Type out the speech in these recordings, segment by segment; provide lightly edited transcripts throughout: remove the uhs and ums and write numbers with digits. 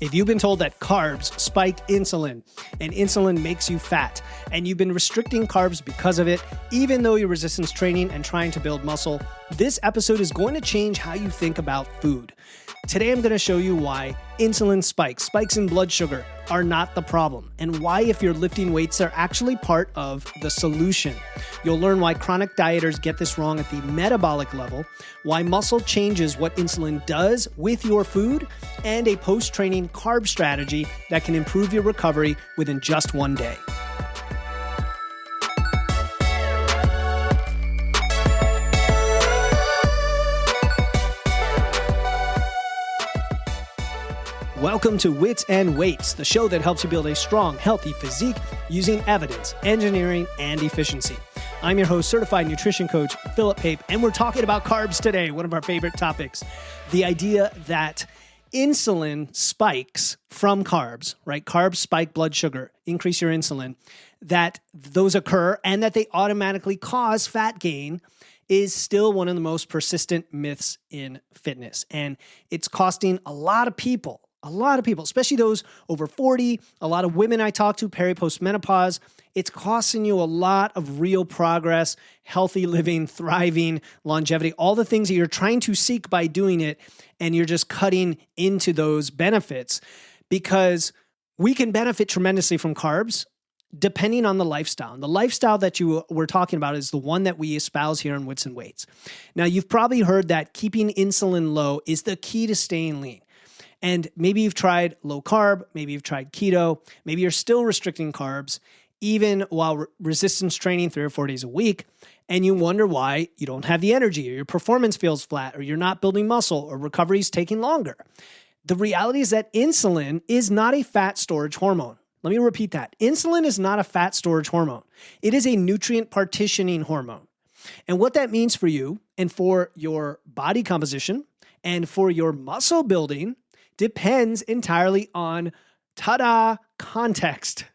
If you've been told that carbs spike insulin and insulin makes you fat, and you've been restricting carbs because of it, even though you're resistance training and trying to build muscle, this episode is going to change how you think about food. Today, I'm going to show you why insulin spikes in blood sugar are not the problem, and why if you're lifting weights, they're actually part of the solution. You'll learn why chronic dieters get this wrong at the metabolic level, why muscle changes what insulin does with your food, and a post-training carb strategy that can improve your recovery within just one day. Welcome to Wits and Weights, the show that helps you build a strong, healthy physique using evidence, engineering, and efficiency. I'm your host, certified nutrition coach, Philip Pape, and we're talking about carbs today, one of our favorite topics. The idea that insulin spikes from carbs, right? Carbs spike blood sugar, increase your insulin, that those occur and that they automatically cause fat gain is still one of the most persistent myths in fitness. And it's costing a lot of people, especially those over 40, a lot of women I talk to, peri-post-menopause, it's costing you a lot of real progress, healthy living, thriving, longevity, all the things that you're trying to seek by doing it, and you're just cutting into those benefits because we can benefit tremendously from carbs depending on the lifestyle. And the lifestyle that we're talking about is the one that we espouse here on Wits and Weights. Now, you've probably heard that keeping insulin low is the key to staying lean. And maybe you've tried low carb, maybe you've tried keto, maybe you're still restricting carbs, even while resistance training 3 or 4 days a week, and you wonder why you don't have the energy, or your performance feels flat, or you're not building muscle, or recovery is taking longer. The reality is that insulin is not a fat storage hormone. Let me repeat that. Insulin is not a fat storage hormone. It is a nutrient-partitioning hormone. And what that means for you and for your body composition and for your muscle building depends entirely on, context.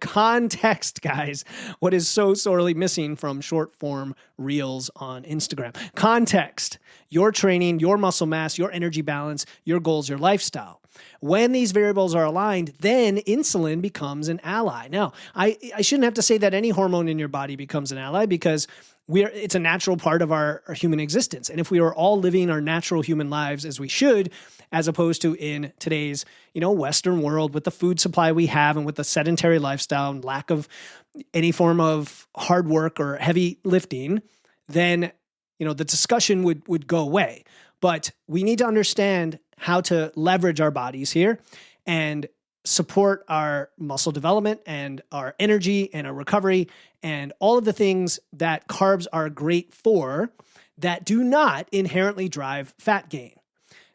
Context, guys. What is so sorely missing from short form reels on Instagram. Context. Your training, your muscle mass, your energy balance, your goals, your lifestyle. When these variables are aligned, then insulin becomes an ally. Now, I shouldn't have to say that any hormone in your body becomes an ally because it's a natural part of our human existence. And if we are all living our natural human lives as we should, as opposed to in today's, Western world with the food supply we have and with the sedentary lifestyle and lack of any form of hard work or heavy lifting, then, the discussion would go away. But we need to understand how to leverage our bodies here and support our muscle development and our energy and our recovery and all of the things that carbs are great for that do not inherently drive fat gain.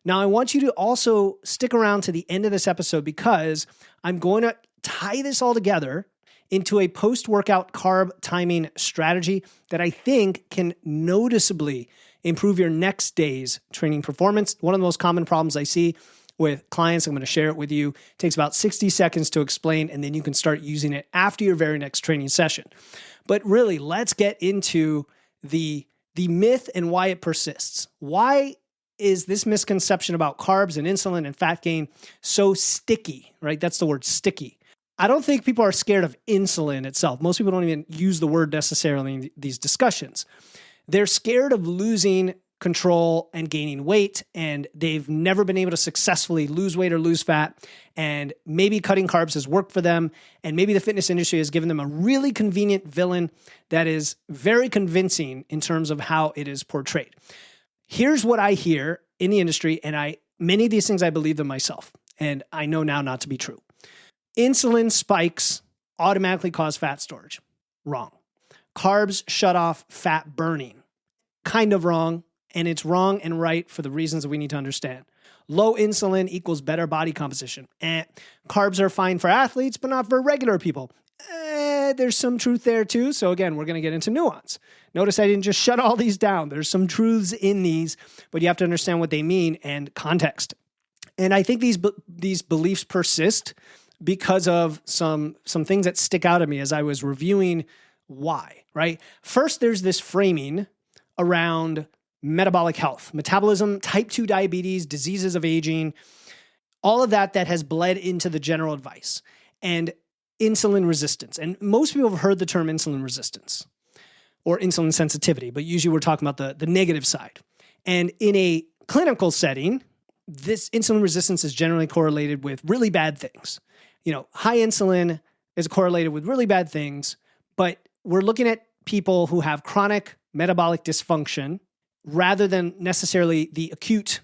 Now, I want you to also stick around to the end of this episode because I'm going to tie this all together into a post-workout carb timing strategy that I think can noticeably improve your next day's training performance. One of the most common problems I see with clients, I'm going to share it with you. It takes about 60 seconds to explain, and then you can start using it after your very next training session. But really, let's get into the myth and why it persists. Why is this misconception about carbs and insulin and fat gain so sticky, right? That's the word, sticky. I don't think people are scared of insulin itself. Most people don't even use the word necessarily in these discussions. They're scared of losing control and gaining weight, and they've never been able to successfully lose weight or lose fat, and maybe cutting carbs has worked for them, and maybe the fitness industry has given them a really convenient villain that is very convincing in terms of how it is portrayed. Here's what I hear in the industry, and many of these things I believe them myself, and I know now not to be true. Insulin spikes automatically cause fat storage. Wrong. Carbs shut off fat burning. Kind of wrong. And it's wrong and right for the reasons that we need to understand. Low insulin equals better body composition. Carbs are fine for athletes, but not for regular people. There's some truth there too. So again, we're going to get into nuance. Notice I didn't just shut all these down. There's some truths in these, but you have to understand what they mean and context. And I think these beliefs persist because of some things that stick out at me as I was reviewing why, right? First, there's this framing around metabolic health, metabolism, type 2 diabetes, diseases of aging, All of that has bled into the general advice. And insulin resistance. And most people have heard the term insulin resistance or insulin sensitivity, but usually we're talking about the negative side. And in a clinical setting, this insulin resistance is generally correlated with really bad things. High insulin is correlated with really bad things, but we're looking at people who have chronic metabolic dysfunction rather than necessarily the acute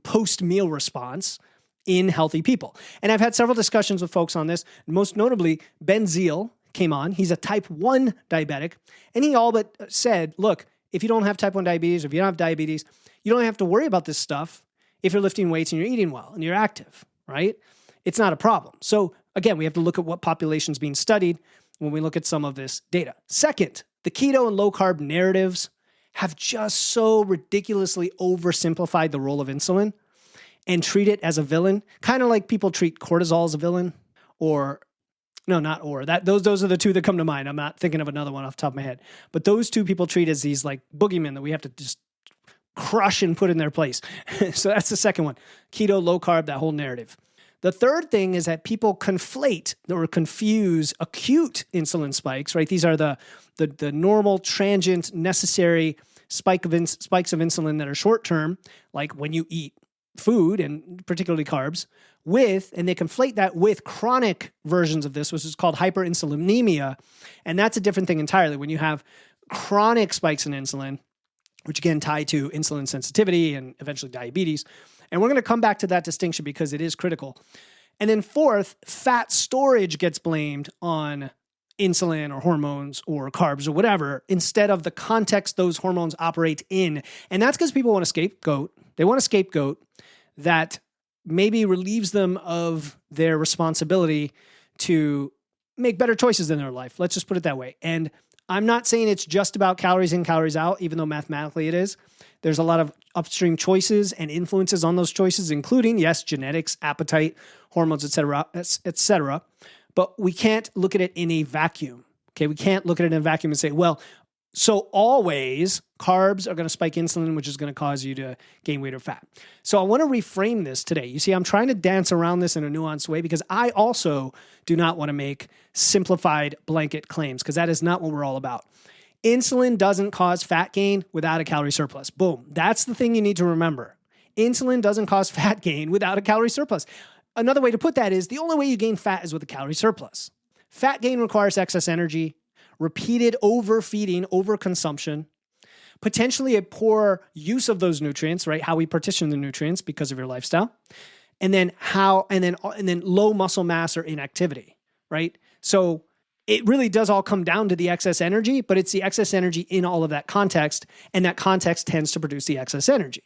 post-meal response in healthy people. And I've had several discussions with folks on this. Most notably, Ben Zeal came on. He's a type 1 diabetic. And he all but said, look, if you don't have type 1 diabetes, or if you don't have diabetes, you don't have to worry about this stuff if you're lifting weights and you're eating well and you're active, right? It's not a problem. So again, we have to look at what population's being studied when we look at some of this data. Second, the keto and low carb narratives have just so ridiculously oversimplified the role of insulin and treat it as a villain, kind of like people treat cortisol as a villain, those are the two that come to mind. I'm not thinking of another one off the top of my head, but those two people treat as these like boogeymen that we have to just crush and put in their place. So that's the second one, keto, low carb, that whole narrative. The third thing is that people conflate or confuse acute insulin spikes, right? These are the normal, transient, necessary spikes of insulin that are short-term, like when you eat food and particularly carbs, and they conflate that with chronic versions of this, which is called hyperinsulinemia. And that's a different thing entirely. When you have chronic spikes in insulin, which again tie to insulin sensitivity and eventually diabetes. And we're going to come back to that distinction because it is critical. And then fourth, fat storage gets blamed on insulin or hormones or carbs or whatever, instead of the context those hormones operate in. And that's because people want a scapegoat. They want a scapegoat that maybe relieves them of their responsibility to make better choices in their life. Let's just put it that way. And I'm not saying it's just about calories in, calories out, even though mathematically it is. There's a lot of upstream choices and influences on those choices, including, yes, genetics, appetite, hormones, et cetera. But we can't look at it in a vacuum. Okay, we can't look at it in a vacuum and say, well, so always carbs are going to spike insulin, which is going to cause you to gain weight or fat. So I want to reframe this today. You see, I'm trying to dance around this in a nuanced way because I also do not want to make simplified blanket claims because that is not what we're all about. Insulin doesn't cause fat gain without a calorie surplus. Boom. That's the thing you need to remember. Insulin doesn't cause fat gain without a calorie surplus. Another way to put that is the only way you gain fat is with a calorie surplus. Fat gain requires excess energy, repeated overfeeding, overconsumption, potentially a poor use of those nutrients, right? How we partition the nutrients because of your lifestyle, and then low muscle mass or inactivity, right? So it really does all come down to the excess energy, but it's the excess energy in all of that context, and that context tends to produce the excess energy.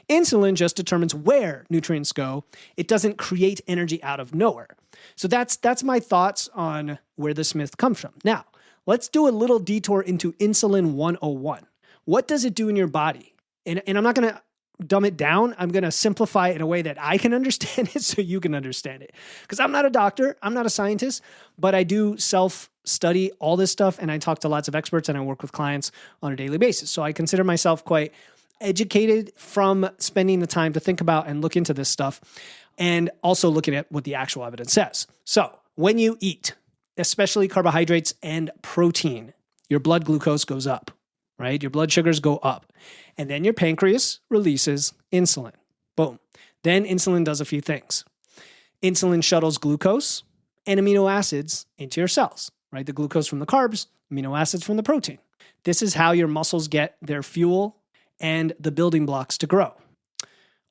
Insulin just determines where nutrients go. It doesn't create energy out of nowhere. So that's my thoughts on where this myth comes from. Now, let's do a little detour into Insulin 101. What does it do in your body? And I'm not going to dumb it down. I'm going to simplify it in a way that I can understand it so you can understand it. Because I'm not a doctor, I'm not a scientist, but I do self-study all this stuff, and I talk to lots of experts, and I work with clients on a daily basis. So I consider myself quite educated from spending the time to think about and look into this stuff, and also looking at what the actual evidence says. So when you eat, especially carbohydrates and protein, your blood glucose goes up, right? Your blood sugars go up. And then your pancreas releases insulin. Boom. Then insulin does a few things. Insulin shuttles glucose and amino acids into your cells, right? The glucose from the carbs, amino acids from the protein. This is how your muscles get their fuel and the building blocks to grow.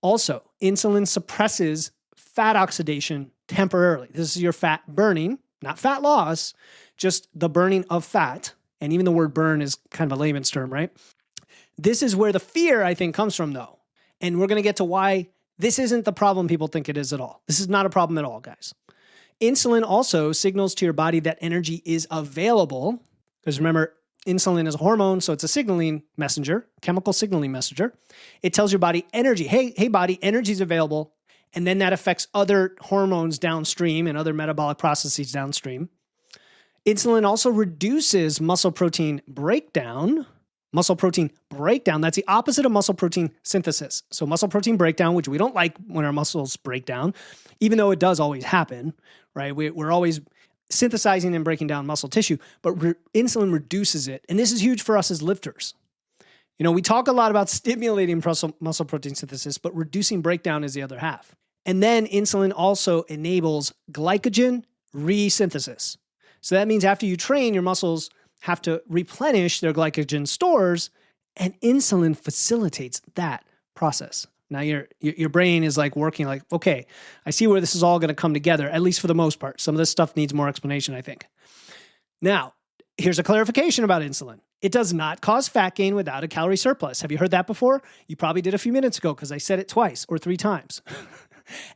Also, insulin suppresses fat oxidation temporarily. This is your fat burning, not fat loss, just the burning of fat. And even the word burn is kind of a layman's term, right? This is where the fear, I think, comes from, though. And we're going to get to why this isn't the problem people think it is at all. This is not a problem at all, guys. Insulin also signals to your body that energy is available. Because remember, insulin is a hormone, so it's a signaling messenger, chemical signaling messenger. It tells your body energy. Hey, body, energy is available. And then that affects other hormones downstream and other metabolic processes downstream. Insulin also reduces muscle protein breakdown. muscle protein breakdown. That's the opposite of muscle protein synthesis. So muscle protein breakdown, which we don't like when our muscles break down, even though it does always happen, right? We're always synthesizing and breaking down muscle tissue, but insulin reduces it. And this is huge for us as lifters. We talk a lot about stimulating muscle protein synthesis, but reducing breakdown is the other half. And then insulin also enables glycogen resynthesis. So that means after you train, your muscles have to replenish their glycogen stores, and insulin facilitates that process. Now your brain is like working like, okay, I see where this is all going to come together, at least for the most part. Some of this stuff needs more explanation, I think. Now, here's a clarification about insulin. It does not cause fat gain without a calorie surplus. Have you heard that before? You probably did a few minutes ago because I said it twice or 3 times.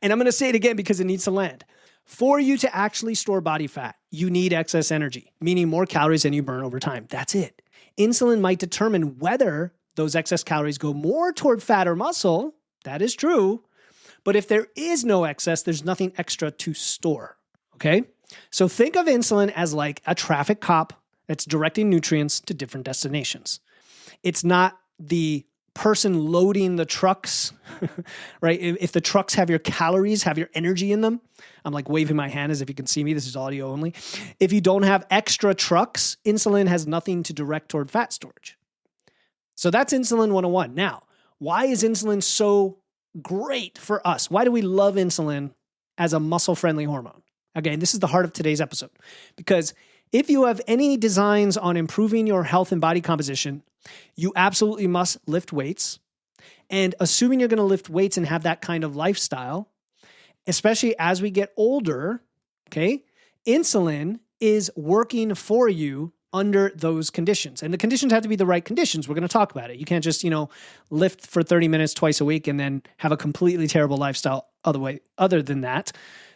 And I'm going to say it again because it needs to land. For you to actually store body fat, you need excess energy, meaning more calories than you burn over time. That's it. Insulin might determine whether those excess calories go more toward fat or muscle. That is true. But if there is no excess, there's nothing extra to store. Okay? So think of insulin as like a traffic cop that's directing nutrients to different destinations. It's not the person loading the trucks, right? If the trucks have your calories, have your energy in them, I'm like waving my hand as if you can see me. This is audio only. If you don't have extra trucks, insulin has nothing to direct toward fat storage. So that's insulin 101. Now, why is insulin so great for us? Why do we love insulin as a muscle-friendly hormone? Again, this is the heart of today's episode. Because if you have any designs on improving your health and body composition, you absolutely must lift weights. And assuming you're going to lift weights and have that kind of lifestyle, especially as we get older, okay, insulin is working for you under those conditions. And the conditions have to be the right conditions. We're going to talk about it. You can't just, lift for 30 minutes twice a week and then have a completely terrible lifestyle other than that.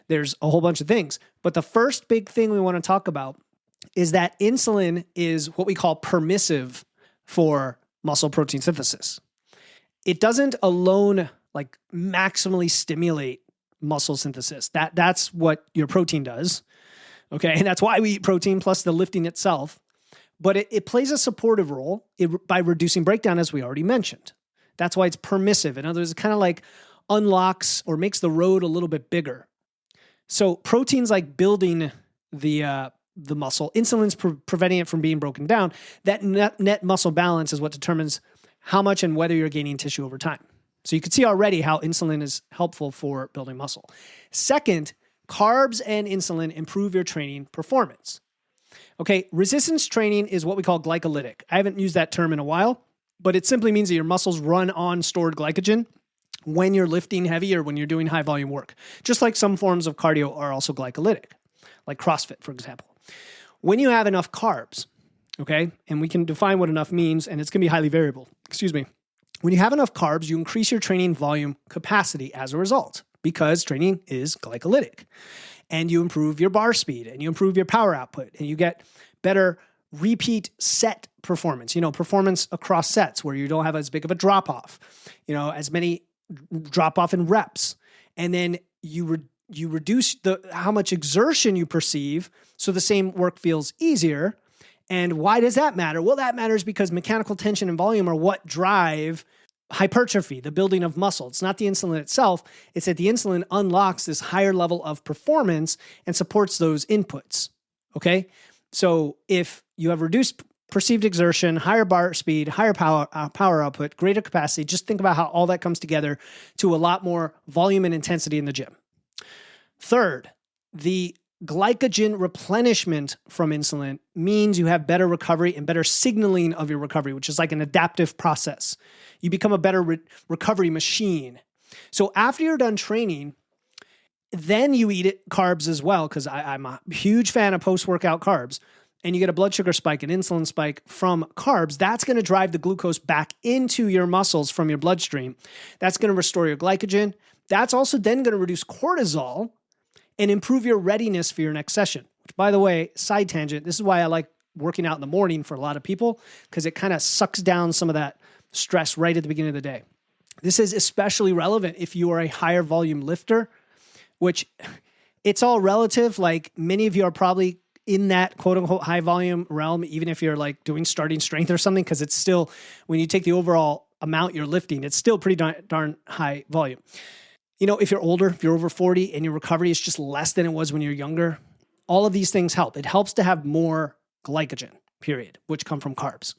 There's a whole bunch of things. But the first big thing we want to talk about is that insulin is what we call permissive for muscle protein synthesis. It doesn't alone like maximally stimulate muscle synthesis. That's what your protein does. Okay. And that's why we eat protein plus the lifting itself. But it plays a supportive role by reducing breakdown, as we already mentioned. That's why it's permissive. In other words, it kind of like unlocks or makes the road a little bit bigger. So proteins like building the muscle, insulin's preventing it from being broken down. That net muscle balance is what determines how much and whether you're gaining tissue over time. So you can see already how insulin is helpful for building muscle. Second, carbs and insulin improve your training performance. Okay, resistance training is what we call glycolytic. I haven't used that term in a while, but it simply means that your muscles run on stored glycogen when you're lifting heavy or when you're doing high volume work. Just like some forms of cardio are also glycolytic, like CrossFit, for example. When you have enough carbs, okay, and we can define what enough means, and it's going to be highly variable. When you have enough carbs, you increase your training volume capacity as a result because training is glycolytic. And you improve your bar speed and you improve your power output and you get better repeat set performance, performance across sets where you don't have as big of a drop off, as many drop off in reps. And then you reduce how much exertion you perceive so the same work feels easier. And why does that matter? Well, that matters because mechanical tension and volume are what drive hypertrophy, the building of muscle. It's not the insulin itself. It's that the insulin unlocks this higher level of performance and supports those inputs. Okay? So if you have reduced perceived exertion, higher bar speed, higher power output, greater capacity, just think about how all that comes together to a lot more volume and intensity in the gym. Third, the glycogen replenishment from insulin means you have better recovery and better signaling of your recovery, which is like an adaptive process. You become a better recovery machine. So after you're done training, then you eat carbs as well, because I'm a huge fan of post-workout carbs, and you get a blood sugar spike, an insulin spike from carbs. That's going to drive the glucose back into your muscles from your bloodstream. That's going to restore your glycogen. That's also then going to reduce cortisol and improve your readiness for your next session. Which, by the way, side tangent, this is why I like working out in the morning for a lot of people, because it kind of sucks down some of that stress right at the beginning of the day. This is especially relevant if you are a higher volume lifter, which it's all relative. Like many of you are probably in that quote unquote high volume realm, even if you're like doing starting strength or something, because it's still, when you take the overall amount you're lifting, it's still pretty darn high volume. If you're older, if you're over 40 and your recovery is just less than it was when you're younger, all of these things help. It helps to have more glycogen, period, which come from carbs.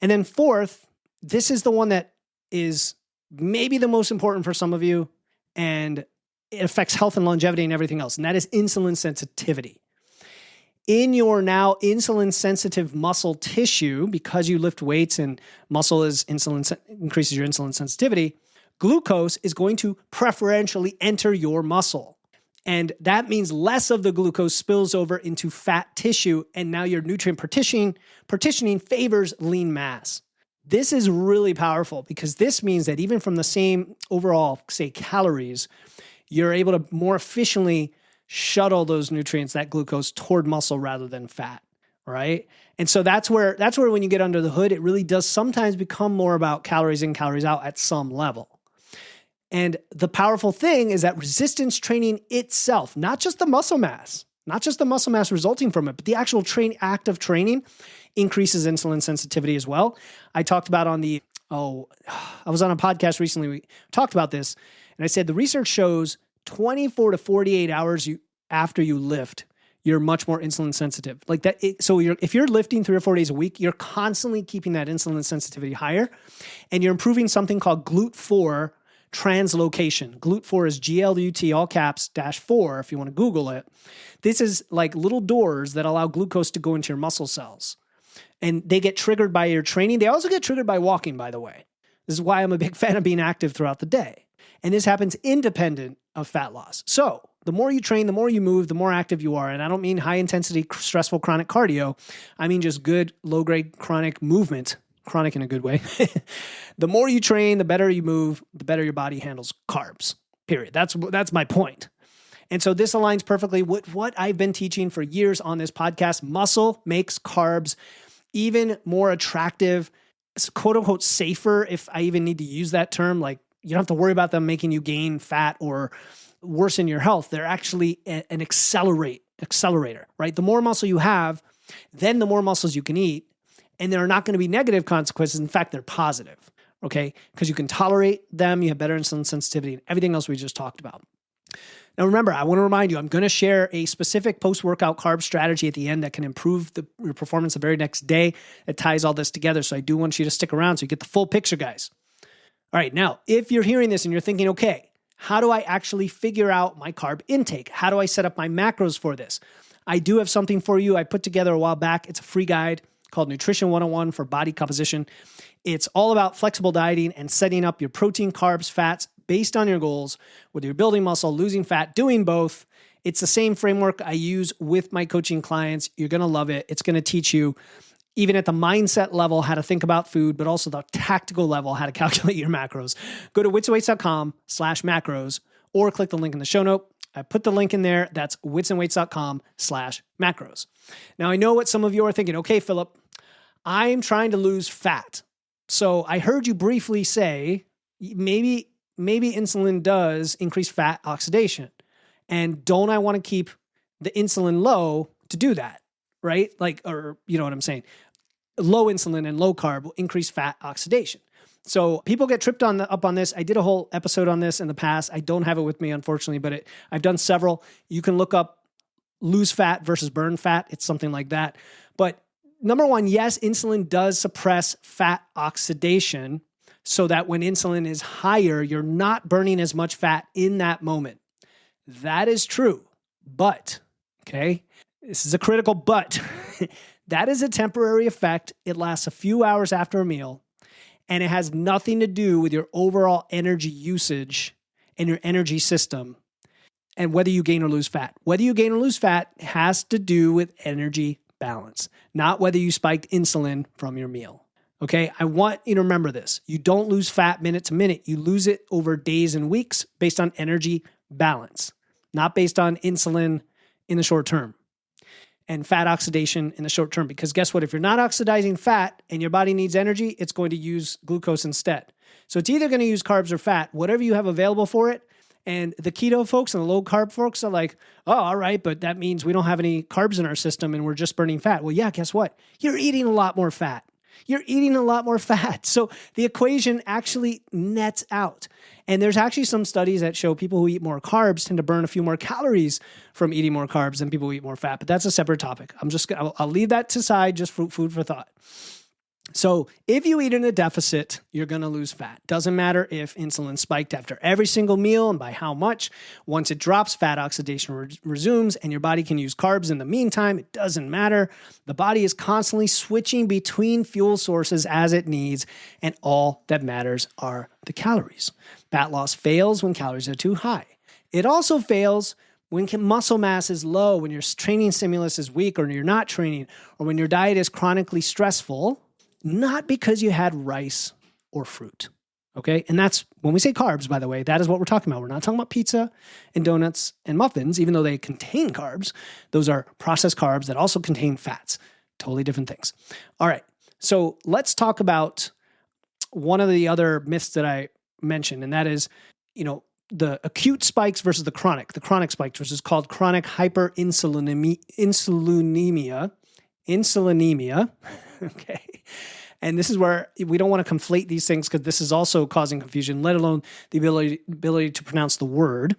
And then fourth, this is the one that is maybe the most important for some of you, and it affects health and longevity and everything else, and that is insulin sensitivity. In your now insulin sensitive muscle tissue, because you lift weights and muscle increases your insulin sensitivity, glucose is going to preferentially enter your muscle. And that means less of the glucose spills over into fat tissue, and now your nutrient partitioning favors lean mass. This is really powerful because this means that even from the same overall, say, calories, you're able to more efficiently shuttle those nutrients, that glucose, toward muscle rather than fat, right? And so that's where when you get under the hood, it really does sometimes become more about calories in, calories out at some level. And the powerful thing is that resistance training itself, not just the muscle mass resulting from it, but the actual act of training increases insulin sensitivity as well. I talked about I was on a podcast recently, we talked about this, and I said the research shows 24 to 48 hours after you lift, you're much more insulin sensitive. Like that. If you're lifting 3 or 4 days a week, you're constantly keeping that insulin sensitivity higher, and you're improving something called GLUT4 translocation. GLUT4 is GLUT, all caps, -4, if you want to Google it. This is like little doors that allow glucose to go into your muscle cells. And they get triggered by your training. They also get triggered by walking, by the way. This is why I'm a big fan of being active throughout the day. And this happens independent of fat loss. So the more you train, the more you move, the more active you are. And I don't mean high intensity, stressful, chronic cardio. I mean just good, low-grade chronic movement. Chronic in a good way. The more you train, the better you move, the better your body handles carbs, period. That's my point. And so this aligns perfectly with what I've been teaching for years on this podcast. Muscle makes carbs even more attractive, quote unquote safer, if I even need to use that term. Like, you don't have to worry about them making you gain fat or worsen your health. They're actually an accelerator, right? The more muscle you have, then the more muscles you can eat. And there are not going to be negative consequences. In fact, they're positive, okay? Because you can tolerate them, you have better insulin sensitivity, and everything else we just talked about. Now, remember, I want to remind you, I'm going to share a specific post-workout carb strategy at the end that can improve your performance the very next day. It ties all this together, so I do want you to stick around so you get the full picture, guys. All right, now, if you're hearing this and you're thinking, okay, how do I actually figure out my carb intake? How do I set up my macros for this? I do have something for you I put together a while back. It's a free guide called Nutrition 101 for Body Composition. It's all about flexible dieting and setting up your protein, carbs, fats based on your goals, whether you're building muscle, losing fat, doing both. It's the same framework I use with my coaching clients. You're going to love it. It's going to teach you, even at the mindset level, how to think about food, but also the tactical level, how to calculate your macros. Go to witsandweights.com/macros or click the link in the show note. I put the link in there. That's witsandweights.com/macros. Now, I know what some of you are thinking. Okay, Philip, I'm trying to lose fat. So I heard you briefly say maybe insulin does increase fat oxidation. And don't I want to keep the insulin low to do that, right? Like, or you know what I'm saying? Low insulin and low carb will increase fat oxidation. So people get tripped up on this. I did a whole episode on this in the past. I don't have it with me, unfortunately, but I've done several. You can look up lose fat versus burn fat. It's something like that. But number one, yes, insulin does suppress fat oxidation so that when insulin is higher, you're not burning as much fat in that moment. That is true. But, okay, this is a critical but. That is a temporary effect. It lasts a few hours after a meal. And it has nothing to do with your overall energy usage and your energy system and whether you gain or lose fat. Whether you gain or lose fat has to do with energy balance, not whether you spiked insulin from your meal. Okay, I want you to remember this. You don't lose fat minute to minute. You lose it over days and weeks based on energy balance, not based on insulin in the short term and fat oxidation in the short term. Because guess what? If you're not oxidizing fat and your body needs energy, it's going to use glucose instead. So it's either going to use carbs or fat, whatever you have available for it. And the keto folks and the low carb folks are like, oh, all right, but that means we don't have any carbs in our system and we're just burning fat. Well, yeah, guess what? You're eating a lot more fat. You're eating a lot more fat. So the equation actually nets out. And there's actually some studies that show people who eat more carbs tend to burn a few more calories from eating more carbs than people who eat more fat. But that's a separate topic. I'll leave that to side, just food for thought. So if you eat in a deficit, you're going to lose fat. Doesn't matter if insulin spiked after every single meal and by how much. Once it drops, fat oxidation resumes and your body can use carbs in the meantime. It doesn't matter. The body is constantly switching between fuel sources as it needs, and all that matters are the calories. Fat loss fails when calories are too high. It also fails when muscle mass is low, when your training stimulus is weak, or you're not training, or when your diet is chronically stressful. Not because you had rice or fruit, okay? And that's, when we say carbs, by the way, that is what we're talking about. We're not talking about pizza and donuts and muffins, even though they contain carbs. Those are processed carbs that also contain fats. Totally different things. All right, so let's talk about one of the other myths that I mentioned, and that is, the acute spikes versus the chronic. The chronic spikes, which is called chronic hyperinsulinemia. Okay. And this is where we don't want to conflate these things, because this is also causing confusion, let alone the ability to pronounce the word.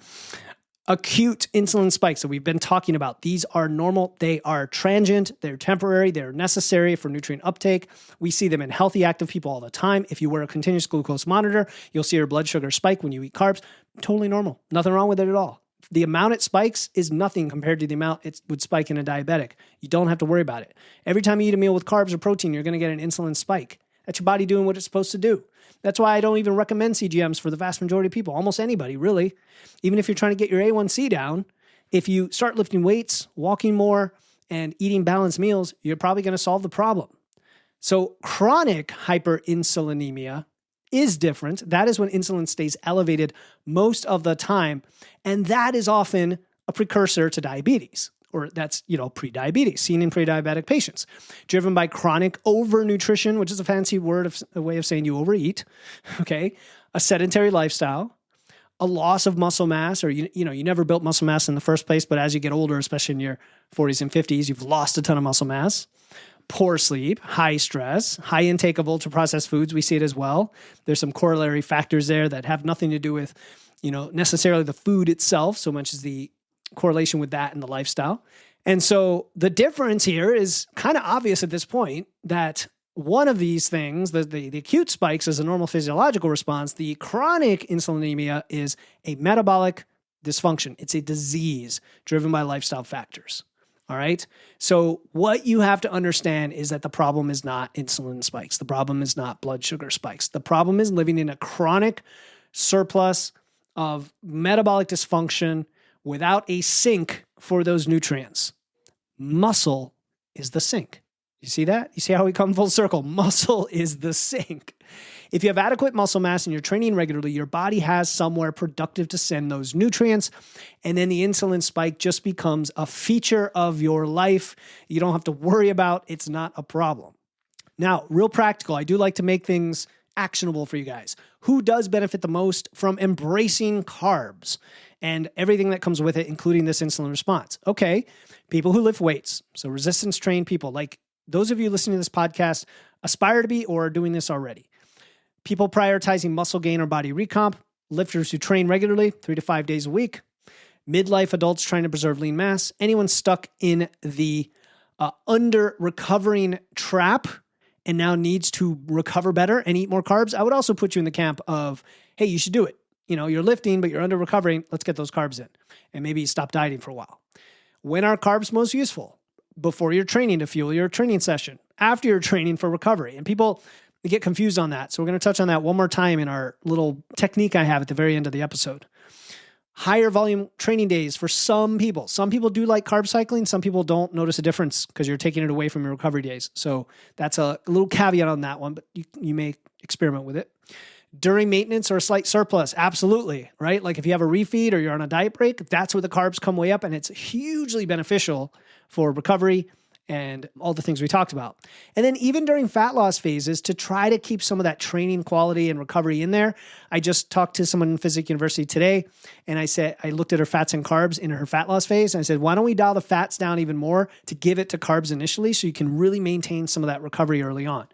Acute insulin spikes that we've been talking about, these are normal. They are transient. They're temporary. They're necessary for nutrient uptake. We see them in healthy, active people all the time. If you wear a continuous glucose monitor, you'll see your blood sugar spike when you eat carbs. Totally normal. Nothing wrong with it at all. The amount it spikes is nothing compared to the amount it would spike in a diabetic. You don't have to worry about it. Every time you eat a meal with carbs or protein, you're going to get an insulin spike. That's your body doing what it's supposed to do. That's why I don't even recommend CGMs for the vast majority of people, almost anybody, really. Even if you're trying to get your A1C down, if you start lifting weights, walking more, and eating balanced meals, you're probably going to solve the problem. So chronic hyperinsulinemia is different. That is when insulin stays elevated most of the time. And that is often a precursor to diabetes, or that's, pre-diabetes, seen in pre-diabetic patients, driven by chronic overnutrition, which is a fancy a way of saying you overeat, okay? A sedentary lifestyle, a loss of muscle mass, or, you never built muscle mass in the first place, but as you get older, especially in your 40s and 50s, you've lost a ton of muscle mass. Poor sleep, high stress, high intake of ultra-processed foods. We see it as well. There's some corollary factors there that have nothing to do with, necessarily the food itself, so much as the correlation with that and the lifestyle. And so the difference here is kind of obvious at this point, that one of these things, the acute spikes, is a normal physiological response. The chronic insulinemia is a metabolic dysfunction. It's a disease driven by lifestyle factors. All right. So what you have to understand is that the problem is not insulin spikes. The problem is not blood sugar spikes. The problem is living in a chronic surplus of metabolic dysfunction without a sink for those nutrients. Muscle is the sink. You see that? You see how we come full circle? Muscle is the sink. If you have adequate muscle mass and you're training regularly, your body has somewhere productive to send those nutrients, and then the insulin spike just becomes a feature of your life. You don't have to worry about it. It's not a problem. Now, real practical, I do like to make things actionable for you guys. Who does benefit the most from embracing carbs and everything that comes with it, including this insulin response? Okay, people who lift weights. So resistance trained people, like those of you listening to this podcast, aspire to be or are doing this already. People prioritizing muscle gain or body recomp, lifters who train regularly 3 to 5 days a week, midlife adults trying to preserve lean mass, anyone stuck in the under-recovering trap and now needs to recover better and eat more carbs. I would also put you in the camp of, hey, you should do it. You're lifting, but you're under-recovering. Let's get those carbs in. And maybe stop dieting for a while. When are carbs most useful? Before you're training to fuel your training session, after you're training for recovery. And people get confused on that. So we're going to touch on that one more time in our little technique I have at the very end of the episode. Higher volume training days for some people. Some people do like carb cycling. Some people don't notice a difference because you're taking it away from your recovery days. So that's a little caveat on that one, but you may experiment with it. During maintenance or a slight surplus, absolutely, right? Like if you have a refeed or you're on a diet break, that's where the carbs come way up, and it's hugely beneficial for recovery and all the things we talked about. And then even during fat loss phases, to try to keep some of that training quality and recovery in there, I just talked to someone in Physics University today, and I looked at her fats and carbs in her fat loss phase, and I said, why don't we dial the fats down even more to give it to carbs initially so you can really maintain some of that recovery early on.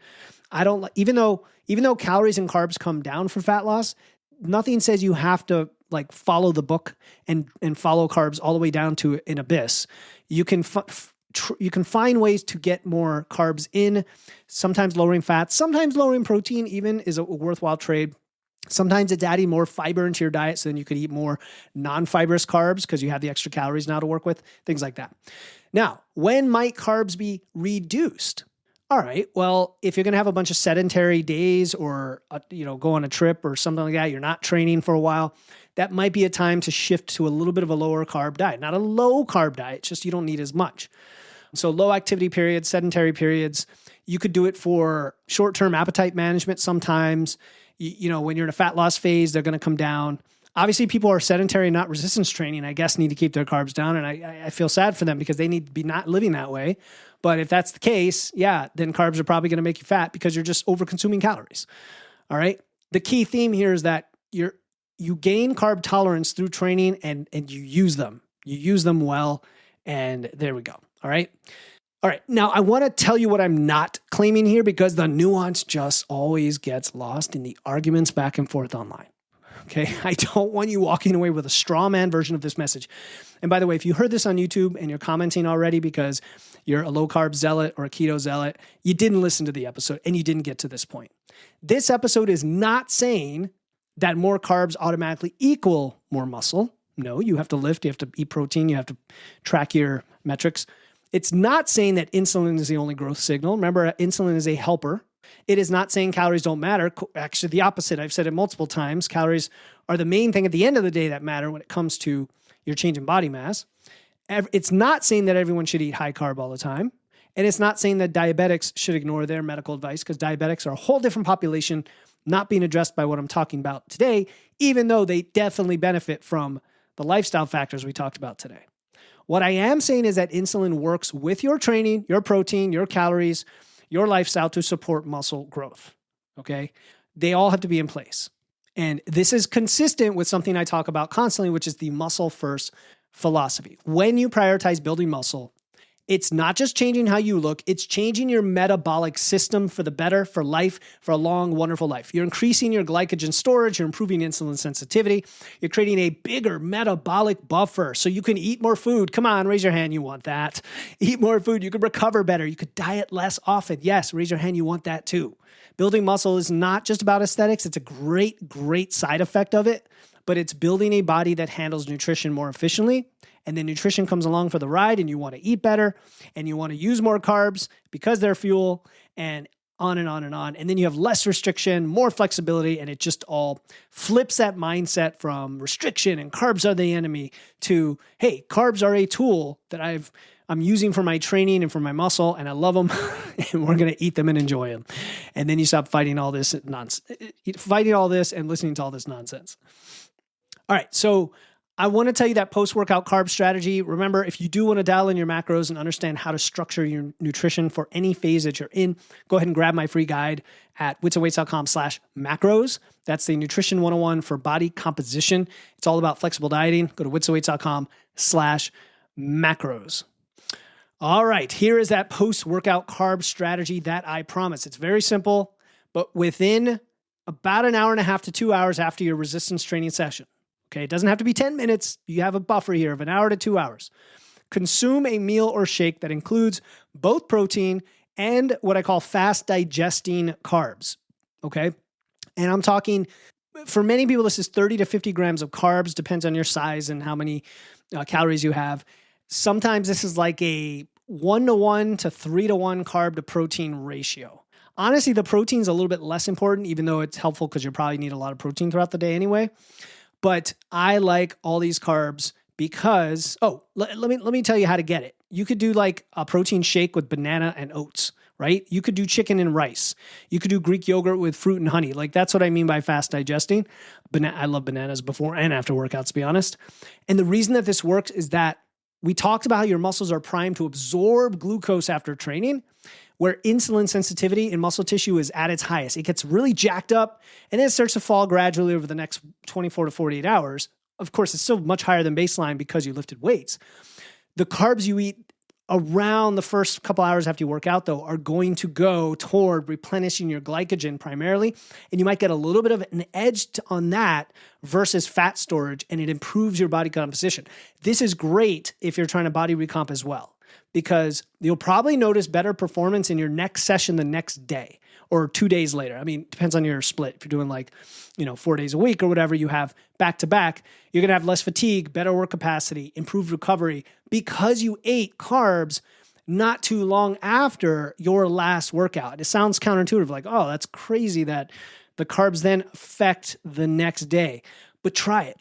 Even though calories and carbs come down for fat loss, nothing says you have to like follow the book and follow carbs all the way down to an abyss. You can find ways to get more carbs in, sometimes lowering fats, sometimes lowering protein even is a worthwhile trade. Sometimes it's adding more fiber into your diet so then you could eat more non-fibrous carbs because you have the extra calories now to work with, things like that. Now, when might carbs be reduced? All right, well, if you're going to have a bunch of sedentary days or, go on a trip or something like that, you're not training for a while, that might be a time to shift to a little bit of a lower carb diet. Not a low carb diet, just you don't need as much. So low activity periods, sedentary periods, you could do it for short-term appetite management sometimes. When you're in a fat loss phase, they're going to come down. Obviously, people who are sedentary, not resistance training, I guess, need to keep their carbs down. And I feel sad for them because they need to be not living that way. But if that's the case, then carbs are probably going to make you fat because you're just over-consuming calories. All right. The key theme here is that you gain carb tolerance through training and you use them. You use them well. And there we go. All right. All right. Now, I want to tell you what I'm not claiming here because the nuance just always gets lost in the arguments back and forth online. Okay. I don't want you walking away with a straw man version of this message. And by the way, if you heard this on YouTube and you're commenting already because you're a low carb zealot or a keto zealot, you didn't listen to the episode and you didn't get to this point. This episode is not saying that more carbs automatically equal more muscle. No, you have to lift, you have to eat protein, you have to track your metrics. It's not saying that insulin is the only growth signal. Remember, insulin is a helper. It is not saying calories don't matter. Actually, the opposite. I've said it multiple times. Calories are the main thing at the end of the day that matter when it comes to your change in body mass. It's not saying that everyone should eat high carb all the time. And it's not saying that diabetics should ignore their medical advice because diabetics are a whole different population not being addressed by what I'm talking about today, even though they definitely benefit from the lifestyle factors we talked about today. What I am saying is that insulin works with your training, your protein, your calories, your lifestyle to support muscle growth, okay? They all have to be in place. And this is consistent with something I talk about constantly, which is the muscle first philosophy. When you prioritize building muscle, it's not just changing how you look, it's changing your metabolic system for the better, for life, for a long, wonderful life. You're increasing your glycogen storage, you're improving insulin sensitivity, you're creating a bigger metabolic buffer so you can eat more food. Come on, raise your hand, you want that. Eat more food, you could recover better, you could diet less often. Yes, raise your hand, you want that too. Building muscle is not just about aesthetics, it's a great, great side effect of it, but it's building a body that handles nutrition more efficiently. And then nutrition comes along for the ride and you want to eat better and you want to use more carbs because they're fuel and on and on and on. And then you have less restriction, more flexibility, and it just all flips that mindset from restriction and carbs are the enemy to, hey, carbs are a tool that I'm using for my training and for my muscle and I love them and we're going to eat them and enjoy them. And then you stop fighting all this and listening to all this nonsense. All right. So I want to tell you that post-workout carb strategy. Remember, if you do want to dial in your macros and understand how to structure your nutrition for any phase that you're in, go ahead and grab my free guide at witsandweights.com/macros. That's the Nutrition 101 for body composition. It's all about flexible dieting. Go to witsandweights.com/macros. All right, here is that post-workout carb strategy that I promise. It's very simple, but within about an hour and a half to 2 hours after your resistance training session. Okay, it doesn't have to be 10 minutes. You have a buffer here of an hour to 2 hours. Consume a meal or shake that includes both protein and what I call fast digesting carbs. Okay, and I'm talking, for many people, this is 30 to 50 grams of carbs, depends on your size and how many calories you have. Sometimes this is like a 1-to-1 to 3-to-1 carb to protein ratio. Honestly, the protein's a little bit less important, even though it's helpful because you probably need a lot of protein throughout the day anyway. But I like all these carbs because, let me tell you how to get it. You could do like a protein shake with banana and oats, right? You could do chicken and rice. You could do Greek yogurt with fruit and honey. Like that's what I mean by fast digesting. I love bananas before and after workouts, to be honest. And the reason that this works is that We talked about how your muscles are primed to absorb glucose after training, where insulin sensitivity in muscle tissue is at its highest. It gets really jacked up and then it starts to fall gradually over the next 24 to 48 hours. Of course, it's still much higher than baseline because you lifted weights. The carbs you eat around the first couple hours after you work out, though, are going to go toward replenishing your glycogen primarily. And you might get a little bit of an edge on that versus fat storage, and it improves your body composition. This is great if you're trying to body recomp as well, because you'll probably notice better performance in your next session the next day or 2 days later. I mean, it depends on your split. If you're doing 4 days a week or whatever you have back to back, you're going to have less fatigue, better work capacity, improved recovery because you ate carbs not too long after your last workout. It sounds counterintuitive, like, oh, that's crazy that the carbs then affect the next day. But try it.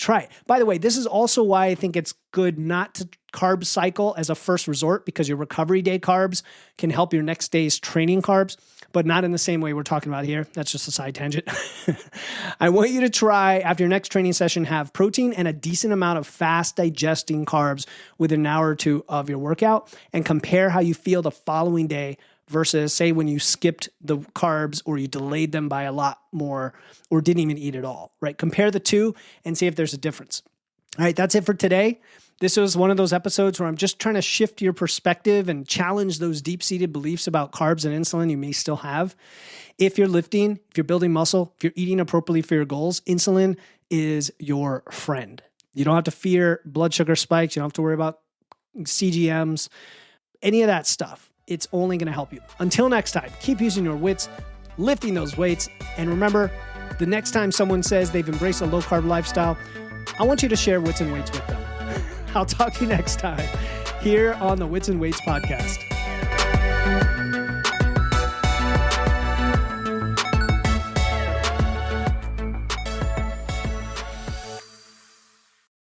By the way, this is also why I think it's good not to carb cycle as a first resort, because your recovery day carbs can help your next day's training carbs, but not in the same way we're talking about here. That's just a side tangent. I want you to try, after your next training session, have protein and a decent amount of fast digesting carbs within an hour or two of your workout, and compare how you feel the following day versus, say, when you skipped the carbs or you delayed them by a lot more or didn't even eat at all, right? Compare the two and see if there's a difference. All right, that's it for today. This was one of those episodes where I'm just trying to shift your perspective and challenge those deep-seated beliefs about carbs and insulin you may still have. If you're lifting, if you're building muscle, if you're eating appropriately for your goals, insulin is your friend. You don't have to fear blood sugar spikes. You don't have to worry about CGMs, any of that stuff. It's only going to help you. Until next time, keep using your wits, lifting those weights. And remember, the next time someone says they've embraced a low-carb lifestyle, I want you to share Wits and Weights with them. I'll talk to you next time here on the Wits and Weights podcast.